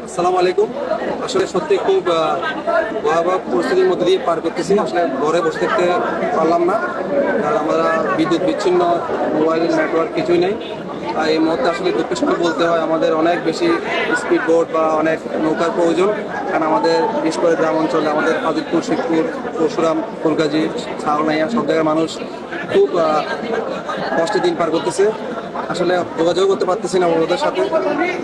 আসসালামু আলাইকুম। আসলে সত্যি খুব ভয়াবহ পরিস্থিতির মধ্যে দিয়ে পার করতেছি। আসলে ঘরে বসে থাকতে পারলাম না, কারণ আমরা বিদ্যুৎ বিচ্ছিন্ন, মোবাইল নেটওয়ার্ক কিছুই নেই। আর এই মুহূর্তে আসলে দুঃখের সঙ্গে বলতে হয় আমাদের অনেক বেশি স্পিড বোট বা অনেক নৌকার প্রয়োজন, কারণ আমাদের বিশেষ করে গ্রাম অঞ্চলে আমাদের হাজিরপুর, শিবপুর, পরশুরাম, ফুলগাজী, ছাউনাইয়া সব জায়গার মানুষ খুব কষ্টে দিন পার করতেছে। আসলে যোগাযোগ করতে পারতেছি না ওদের সাথে।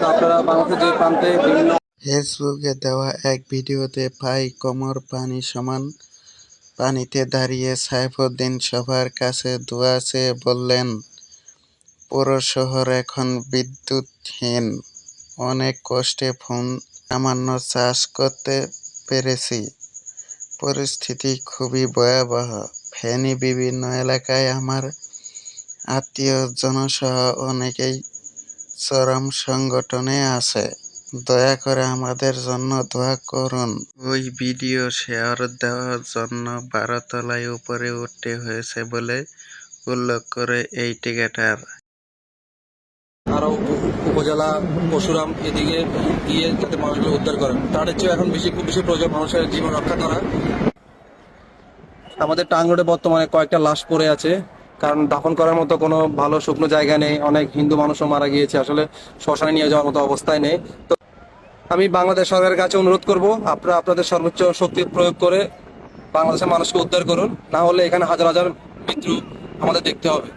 তো আপনারা বাংলাদেশের যে প্রান্তে বিভিন্ন ফেসবুকে দেওয়া এক ভিডিওতে পাই কোমর পানি সমান পানিতে দাঁড়িয়ে সাইফুদ্দিন সবার কাছে দোয়া চেয়ে বললেন, পুরো শহর এখন বিদ্যুৎহীন। অনেক কষ্টে ফোন সামান্য চার্জ করতে পেরেছি। পরিস্থিতি খুবই ভয়াবহ। ফেনী বিভিন্ন এলাকায় আমার আত্মীয়স্বজনসহ অনেকেই চরম সংকটে আছে। দয়া করে আমাদের জন্য দোয়া করুন। ওই ভিডিও শেয়ার দেওয়ার জন্য 12 তলায় উপরে উঠতে হয়েছে বলে উল্লেখ করে এই টিকেটার। আরও উপজেলা পরশুরাম এদিকে গিয়ে যাতে মানুষগুলো উদ্ধার করেন, তাদের চেয়ে এখন খুব বেশি প্রয়োজন মানুষের জীবন রক্ষা করা। আমাদের টাং রোডে বর্তমানে কয়েকটা লাশ পড়ে আছে, কারণ দাফন করার মতো কোনো ভালো শুকনো জায়গা নেই। অনেক হিন্দু মানুষও মারা গিয়েছে, আসলে শ্মশানে নিয়ে যাওয়ার মতো অবস্থায় নেই। তো আমি বাংলাদেশ সরকারের কাছে অনুরোধ করব, আপনারা আপনাদের সর্বোচ্চ শক্তি প্রয়োগ করে বাংলাদেশের মানুষকে উদ্ধার করুন, না হলে এখানে হাজার হাজার মৃত্যু আমাদের দেখতে হবে।